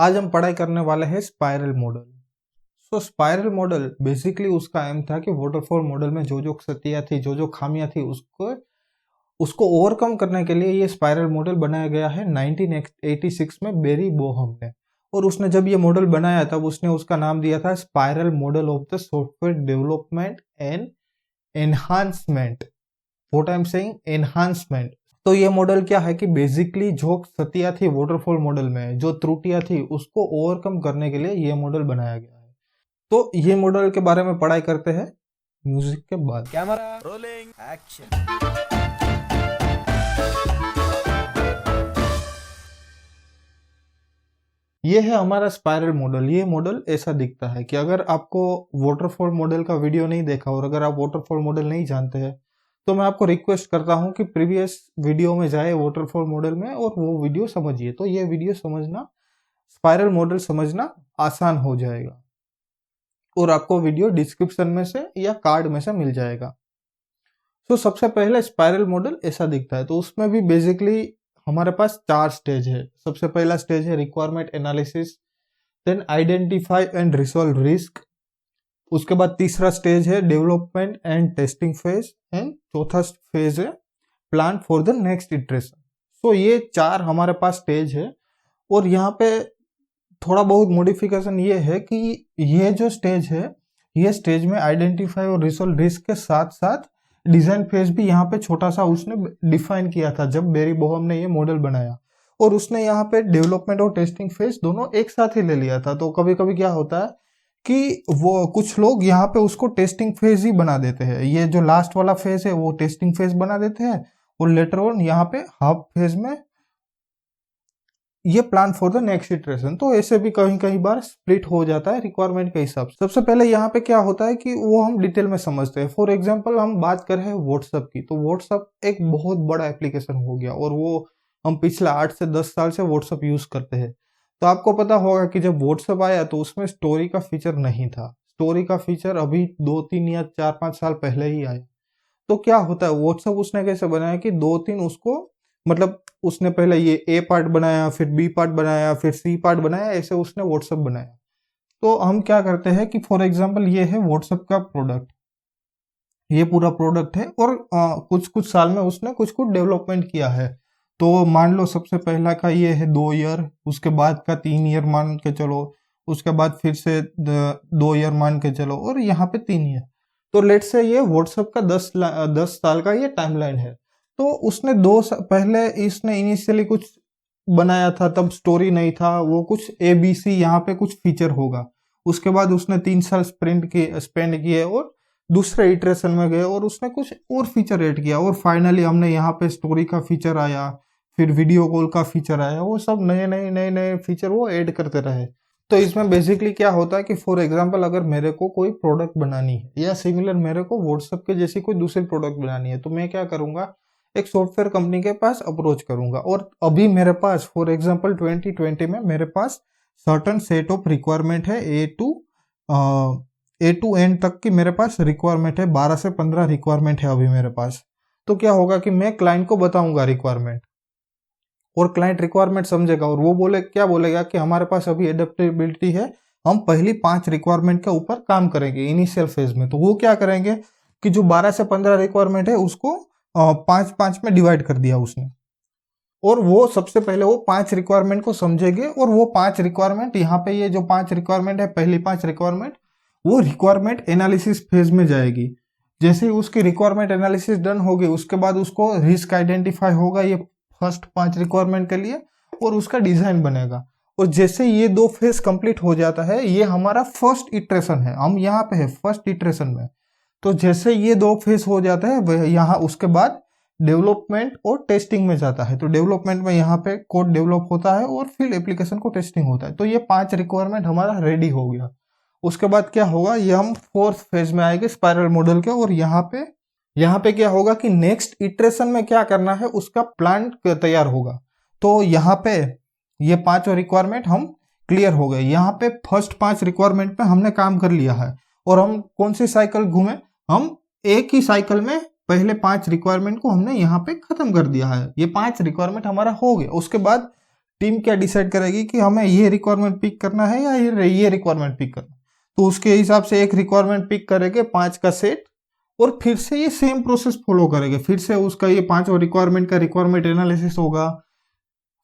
आज हम पढ़ाई करने वाले हैं spiral model. Spiral model basically उसका एम था कि वाटरफॉल मॉडल में जो जो क्षतियां थी, जो जो खामियां थी, उसको उसको ओवरकम करने के लिए ये स्पाइरल मॉडल बनाया गया है 1986 में बेरी बोहम ने। और उसने जब ये मॉडल बनाया तब उसने उसका नाम दिया था spiral model of the software development and enhancement. What I am saying, enhancement. तो ये मॉडल क्या है कि बेसिकली जो क्षतियां थी वाटरफॉल मॉडल में, जो त्रुटियां थी, उसको ओवरकम करने के लिए ये मॉडल बनाया गया है। तो ये मॉडल के बारे में पढ़ाई करते हैं म्यूजिक के बाद। Camera rolling action. ये है हमारा स्पाइरल मॉडल। ये मॉडल ऐसा दिखता है कि अगर आपको वाटरफॉल मॉडल का वीडियो नहीं देखा और अगर आप वाटरफॉल मॉडल नहीं जानते हैं तो मैं आपको रिक्वेस्ट करता हूं कि प्रीवियस वीडियो में जाए वाटरफॉल मॉडल में और वो वीडियो समझिए। तो ये वीडियो समझना, स्पाइरल मॉडल समझना आसान हो जाएगा और आपको वीडियो डिस्क्रिप्शन में से या कार्ड में से मिल जाएगा। तो सबसे पहले स्पाइरल मॉडल ऐसा दिखता है। तो उसमें भी बेसिकली हमारे पास 4 स्टेज है। सबसे पहला स्टेज है requirement analysis, then identify and resolve risk. उसके बाद तीसरा स्टेज है development and testing phase, and चौथा फेज है plan for the next iteration. तो ये 4 हमारे पास स्टेज है। और यहाँ पे थोड़ा बहुत मॉडिफिकेशन ये है कि ये जो स्टेज है, ये स्टेज में आइडेंटिफाई और रिसॉल्व रिस्क के साथ साथ डिजाइन फेज भी यहाँ पे छोटा सा उसने डिफाइन किया था जब बेरी बोहम ने ये मॉडल बनाया। और उसने यहाँ पे डेवलपमेंट और टेस्टिंग फेज दोनों एक साथ ही ले लिया था। तो कभी कभी क्या होता है कि वो कुछ लोग यहाँ पे उसको टेस्टिंग फेज ही बना देते हैं। ये जो लास्ट वाला फेज है वो टेस्टिंग फेज बना देते हैं और लेटर ऑन यहाँ पे हाफ फेज में ये plan for the next iteration. तो ऐसे भी कहीं कहीं बार स्प्लिट हो जाता है रिक्वायरमेंट के हिसाब से। सबसे पहले यहाँ पे क्या होता है कि वो हम डिटेल में समझते हैं। फॉर एग्जांपल हम बात कर रहे हैं व्हाट्सएप की। तो व्हाट्सएप एक बहुत बड़ा एप्लीकेशन हो गया और वो हम पिछले 8 से 10 साल से व्हाट्सएप यूज करते हैं। तो आपको पता होगा कि जब व्हाट्सएप आया तो उसमें स्टोरी का फीचर नहीं था। स्टोरी का फीचर अभी 2-3 या 4-5 साल पहले ही आया। तो क्या होता है, व्हाट्सएप उसने कैसे बनाया कि 2-3 उसको, मतलब उसने पहले ये ए पार्ट बनाया, फिर बी पार्ट बनाया, फिर सी पार्ट बनाया, ऐसे उसने व्हाट्सएप बनाया। तो हम क्या करते हैं कि फॉर एग्जांपल ये है व्हाट्सएप का प्रोडक्ट, ये पूरा प्रोडक्ट है और कुछ कुछ साल में उसने कुछ कुछ डेवलपमेंट किया है। तो मान लो सबसे पहला का ये है 2 ईयर, उसके बाद का 3 ईयर मान के चलो, उसके बाद फिर से 2 ईयर मान के चलो और यहाँ पे 3 ईयर। तो लेट से ये व्हाट्सएप का 10 साल का ये टाइमलाइन है। तो उसने पहले इसने इनिशियली कुछ बनाया था, तब स्टोरी नहीं था, वो कुछ ABC यहाँ पे कुछ फीचर होगा। उसके बाद उसने 3 साल स्पेंड किए और दूसरे इटरेशन में गए और उसने कुछ और फीचर ऐड किया और फाइनली हमने यहाँ पे स्टोरी का फीचर आया, फिर वीडियो कॉल का फीचर आया, वो सब नए नए नए नए फीचर वो ऐड करते रहे। तो इसमें बेसिकली क्या होता है कि फॉर एग्जांपल अगर मेरे को कोई प्रोडक्ट बनानी है या सिमिलर मेरे को व्हाट्सएप के जैसी कोई दूसरी प्रोडक्ट बनानी है, तो मैं क्या करूंगा, एक सॉफ्टवेयर कंपनी के पास अप्रोच करूंगा। और अभी मेरे पास फॉर एग्जांपल 2020 में मेरे पास सर्टन सेट ऑफ रिक्वायरमेंट है, ए टू एंड तक की मेरे पास रिक्वायरमेंट है, 12 से 15 रिक्वायरमेंट है अभी मेरे पास। तो क्या होगा कि मैं क्लाइंट को बताऊंगा रिक्वायरमेंट और क्लाइंट रिक्वायरमेंट समझेगा और वो क्या बोलेगा कि हमारे पास अभी एडेप्टेबिलिटी है, हम पहली 5 रिक्वायरमेंट के ऊपर काम करेंगे इनिशियल फेज में। तो वो क्या करेंगे कि जो 12 से 15 रिक्वायरमेंट है उसको 5-5 में डिवाइड कर दिया उसने। और वो सबसे पहले वो 5 रिक्वायरमेंट को समझेंगे और वो 5 रिक्वायरमेंट यहाँ पे, ये जो 5 रिक्वायरमेंट है, पहली 5 रिक्वायरमेंट वो रिक्वायरमेंट एनालिसिस फेज में जाएगी। जैसे ही उसकी रिक्वायरमेंट एनालिसिस डन होगी उसके बाद उसको रिस्क आइडेंटिफाई होगा ये फर्स्ट 5 रिक्वायरमेंट के लिए और उसका डिजाइन बनेगा। और जैसे ये 2 फेज कंप्लीट हो जाता है, ये हमारा फर्स्ट इटरेशन है, हम यहाँ पे है फर्स्ट इटरेशन में। तो जैसे ये 2 फेज हो जाता है वह यहाँ उसके बाद डेवलपमेंट और टेस्टिंग में जाता है। तो डेवलपमेंट में यहाँ पे कोड डेवलप होता है और फिर एप्लीकेशन को टेस्टिंग होता है। तो ये 5 रिक्वायरमेंट हमारा रेडी हो गया। उसके बाद क्या होगा, ये हम 4th फेज में आएंगे स्पाइरल मॉडल के। और यहाँ पे क्या होगा कि नेक्स्ट इटरेशन में क्या करना है उसका प्लान तैयार होगा। तो यहाँ पे ये 5 रिक्वायरमेंट हम क्लियर हो गए। यहाँ पे फर्स्ट 5 रिक्वायरमेंट पे हमने काम कर लिया है और हम कौन सी साइकिल घूमे, हम एक ही साइकिल में पहले 5 रिक्वायरमेंट को हमने यहाँ पे खत्म कर दिया है। ये 5 रिक्वायरमेंट हमारा हो गया। उसके बाद टीम क्या डिसाइड करेगी कि हमें ये रिक्वायरमेंट पिक करना है या ये रिक्वायरमेंट पिक करना, तो उसके हिसाब से एक रिक्वायरमेंट पिक करेंगे 5 का सेट, और फिर से ये सेम प्रोसेस फॉलो करेंगे। फिर से उसका ये 5 रिक्वायरमेंट का रिक्वायरमेंट एनालिसिस होगा,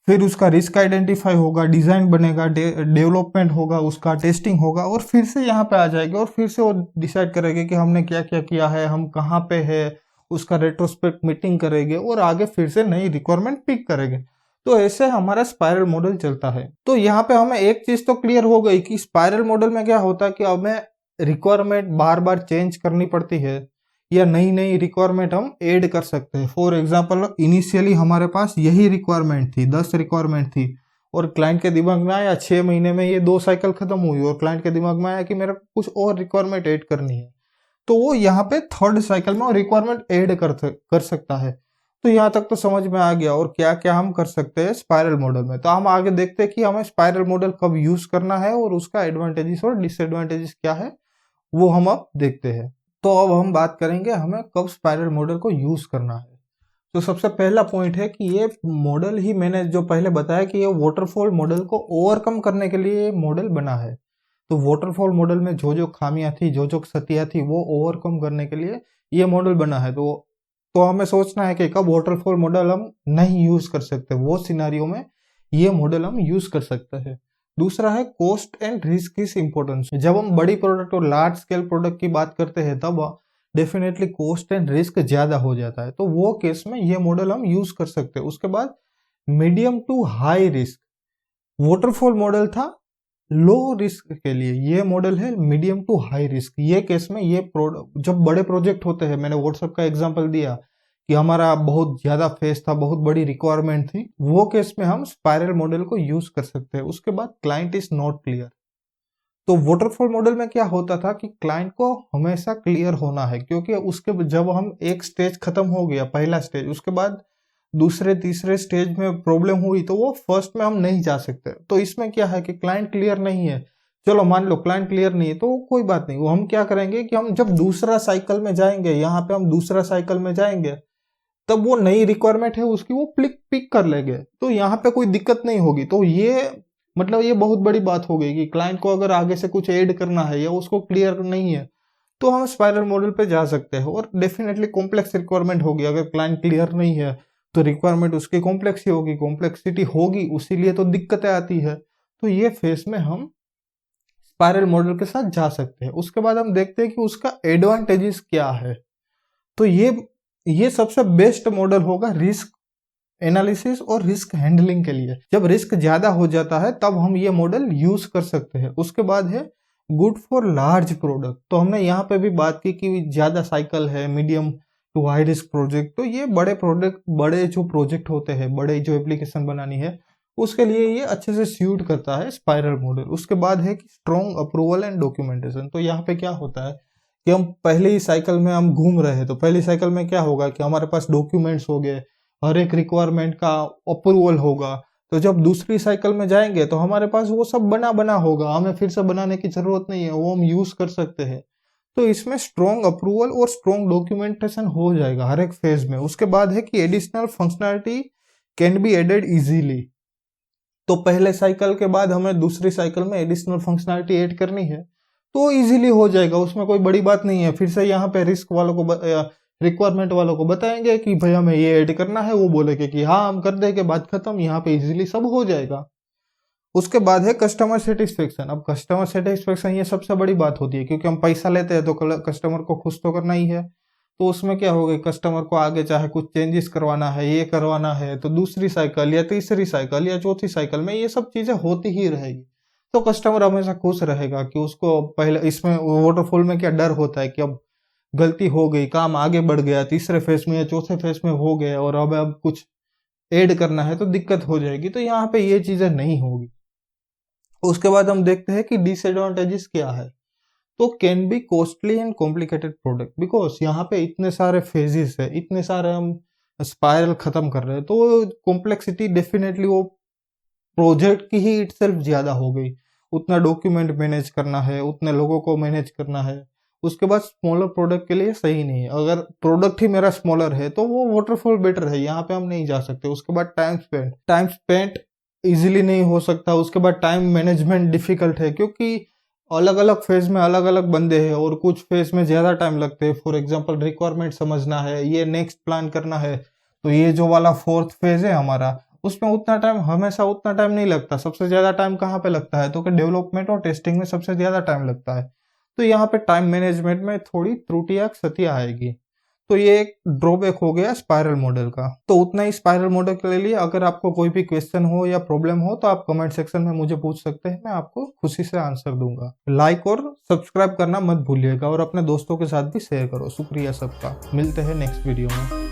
फिर उसका रिस्क आइडेंटिफाई होगा, डिजाइन बनेगा, डेवलपमेंट होगा, उसका टेस्टिंग होगा, और फिर से यहाँ पे आ जाएगा और फिर से वो डिसाइड करेंगे कि हमने क्या क्या किया है, हम कहाँ पे है, उसका रेट्रोस्पेक्ट मीटिंग करेंगे और आगे फिर से नई रिक्वायरमेंट पिक करेंगे। तो ऐसे हमारा स्पाइरल मॉडल चलता है। तो यहाँ पे हमें एक चीज तो क्लियर हो गई कि स्पाइरल मॉडल में क्या होता है कि हमें रिक्वायरमेंट बार बार चेंज करनी पड़ती है या नई नई रिक्वायरमेंट हम ऐड कर सकते हैं। फॉर एग्जांपल इनिशियली हमारे पास यही रिक्वायरमेंट थी, 10 रिक्वायरमेंट थी, और क्लाइंट के दिमाग में आया 6 महीने में ये 2 साइकिल खत्म हुई और क्लाइंट के दिमाग में आया कि मेरा कुछ और रिक्वायरमेंट ऐड करनी है, तो वो यहाँ पे थर्ड साइकिल में रिक्वायरमेंट ऐड कर सकता है। तो यहाँ तक तो समझ में आ गया और क्या क्या हम कर सकते हैं स्पाइरल मॉडल में। तो हम आगे देखते हैं कि हमें स्पाइरल मॉडल कब यूज करना है और उसका एडवांटेजेस और डिसएडवांटेजेस क्या है, वो हम अब देखते हैं। तो अब हम बात करेंगे हमें कब स्पाइरल मॉडल को यूज करना है। तो सबसे पहला पॉइंट है कि ये मॉडल ही, मैंने जो पहले बताया कि ये वाटरफॉल मॉडल को ओवरकम करने के लिए मॉडल बना है। तो वाटरफॉल मॉडल में जो जो खामियां थी, जो जो क्षतियां थी, वो ओवरकम करने के लिए ये मॉडल बना है। तो हमें सोचना है कि कब वाटरफॉल मॉडल हम नहीं यूज कर सकते, वो सिनारियो में ये मॉडल हम यूज कर सकते हैं। दूसरा है कॉस्ट एंड रिस्क की इंपॉर्टेंस। जब हम बड़ी प्रोडक्ट और लार्ज स्केल प्रोडक्ट की बात करते हैं तब डेफिनेटली कॉस्ट एंड रिस्क ज्यादा हो जाता है, तो वो केस में ये मॉडल हम यूज कर सकते हैं। उसके बाद medium to high risk, waterfall model था लो रिस्क के लिए, ये मॉडल है मीडियम टू हाई रिस्क। ये केस में ये जब बड़े प्रोजेक्ट होते हैं, मैंने व्हाट्सएप का एग्जांपल दिया कि हमारा बहुत ज्यादा फेस था, बहुत बड़ी रिक्वायरमेंट थी, वो केस में हम स्पाइरल मॉडल को यूज कर सकते हैं। उसके बाद क्लाइंट इज नॉट क्लियर, तो वाटरफॉल मॉडल में क्या होता था कि क्लाइंट को हमेशा क्लियर होना है, क्योंकि उसके जब हम एक स्टेज खत्म हो गया, पहला स्टेज, उसके बाद दूसरे तीसरे स्टेज में प्रॉब्लम हुई तो वो फर्स्ट में हम नहीं जा सकते। तो इसमें क्या है कि क्लाइंट क्लियर नहीं है, चलो मान लो क्लाइंट क्लियर नहीं है तो कोई बात नहीं, वो हम क्या करेंगे कि हम जब दूसरा साइकिल में जाएंगे, यहाँ पे हम दूसरा साइकिल में जाएंगे, तब वो नई रिक्वायरमेंट है उसकी वो पिक कर लेंगे, तो यहाँ पे कोई दिक्कत नहीं होगी। तो ये मतलब ये बहुत बड़ी बात हो गई कि क्लाइंट को अगर आगे से कुछ ऐड करना है या उसको क्लियर नहीं है तो हम स्पाइरल मॉडल पे जा सकते हैं। और डेफिनेटली कॉम्प्लेक्स रिक्वायरमेंट होगी, अगर क्लाइंट क्लियर नहीं है तो रिक्वायरमेंट उसकी कॉम्प्लेक्स ही होगी, कॉम्प्लेक्सिटी होगी, उसीलिए तो दिक्कतें आती है। तो ये फेस में हम स्पाइरल मॉडल के साथ जा सकते हैं। उसके बाद हम देखते हैं कि उसका एडवांटेजेस क्या है। तो ये सबसे बेस्ट मॉडल होगा रिस्क एनालिसिस और रिस्क हैंडलिंग के लिए। जब रिस्क ज्यादा हो जाता है तब हम ये मॉडल यूज कर सकते हैं। उसके बाद है गुड फॉर लार्ज प्रोडक्ट। तो हमने यहाँ पे भी बात की कि ज्यादा साइकिल है, medium to high risk project, तो ये बड़े प्रोडक्ट, बड़े जो प्रोजेक्ट होते हैं, बड़े जो एप्लीकेशन बनानी है, उसके लिए ये अच्छे से सूट करता है स्पाइरल मॉडल। उसके बाद है कि स्ट्रॉन्ग अप्रूवल एंड डॉक्यूमेंटेशन। तो यहाँ पे क्या होता है कि हम पहले ही साइकिल में हम घूम रहे हैं, तो पहली साइकिल में क्या होगा कि हमारे पास डॉक्यूमेंट्स हो गए, हर एक रिक्वायरमेंट का अप्रूवल होगा। तो जब दूसरी साइकिल में जाएंगे तो हमारे पास वो सब बना होगा, हमें फिर से बनाने की जरूरत नहीं है, वो हम यूज कर सकते हैं। तो इसमें स्ट्रॉन्ग अप्रूवल और स्ट्रॉन्ग डॉक्यूमेंटेशन हो जाएगा हर एक फेज में। उसके बाद है कि additional functionality can be added easily. तो पहले साइकिल के बाद हमें दूसरी साइकिल में एडिशनल फंक्शनैलिटी ऐड करनी है तो इजीली हो जाएगा, उसमें कोई बड़ी बात नहीं है। फिर से यहाँ पे रिस्क वालों को रिक्वायरमेंट वालों को बताएंगे कि भाई हमें ये ऐड करना है, वो बोलेंगे कि हाँ हम कर देंगे, बात खत्म, यहाँ पे इजीली सब हो जाएगा। उसके बाद है कस्टमर सेटिस्फेक्शन। अब कस्टमर सेटिस्फेक्शन ये सबसे बड़ी बात होती है, क्योंकि हम पैसा लेते हैं तो कस्टमर को खुश तो करना ही है। तो उसमें क्या होगा, कस्टमर को आगे चाहे कुछ चेंजेस करवाना है, ये करवाना है, तो दूसरी साइकिल या तीसरी साइकिल या चौथी साइकिल में ये सब चीजें होती ही रहेगी। तो कस्टमर हमेशा खुश रहेगा कि उसको पहले, इसमें वाटरफॉल में क्या डर होता है कि अब गलती हो गई, काम आगे बढ़ गया, तीसरे फेज में या चौथे फेज में हो गया और अब कुछ ऐड करना है तो दिक्कत हो जाएगी। तो यहाँ पे ये चीजें नहीं होगी। उसके बाद हम देखते हैं कि डिसएडवांटेजेस क्या है। तो can be costly and complicated product, because यहाँ पे इतने सारे फेजेस है, इतने सारे हम स्पाइरल खत्म कर रहे हैं, तो कॉम्प्लेक्सिटी डेफिनेटली वो प्रोजेक्ट की ही इटसेल्फ ज्यादा हो गई। उतना डॉक्यूमेंट मैनेज करना है, उतने लोगों को मैनेज करना है। उसके बाद स्मॉलर प्रोडक्ट के लिए सही नहीं है। अगर प्रोडक्ट ही मेरा स्मॉलर है तो वो वाटरफॉल बेटर है, यहाँ पे हम नहीं जा सकते। उसके बाद टाइम स्पेंट इजीली नहीं हो सकता। उसके बाद टाइम मैनेजमेंट डिफिकल्ट है, क्योंकि अलग अलग फेज में अलग अलग बंदे हैं और कुछ फेज में ज़्यादा टाइम लगते हैं। फॉर एग्जांपल रिक्वायरमेंट समझना है, ये नेक्स्ट प्लान करना है, तो ये जो वाला फोर्थ फेज है हमारा, उसमें उतना टाइम हमेशा उतना टाइम नहीं लगता। सबसे ज़्यादा टाइम कहाँ पे लगता है, तो कि डेवलपमेंट और टेस्टिंग में सबसे ज़्यादा टाइम लगता है। तो यहाँ पे टाइम मैनेजमेंट में थोड़ी त्रुटियां क्षतियां आएगी। तो ये एक ड्रॉबैक हो गया स्पाइरल मॉडल का। तो उतना ही स्पाइरल मॉडल के लिए अगर आपको कोई भी क्वेश्चन हो या प्रॉब्लम हो तो आप कमेंट सेक्शन में मुझे पूछ सकते हैं, मैं आपको खुशी से आंसर दूंगा। लाइक और सब्सक्राइब करना मत भूलिएगा और अपने दोस्तों के साथ भी शेयर करो। शुक्रिया सबका, मिलते हैं नेक्स्ट वीडियो में।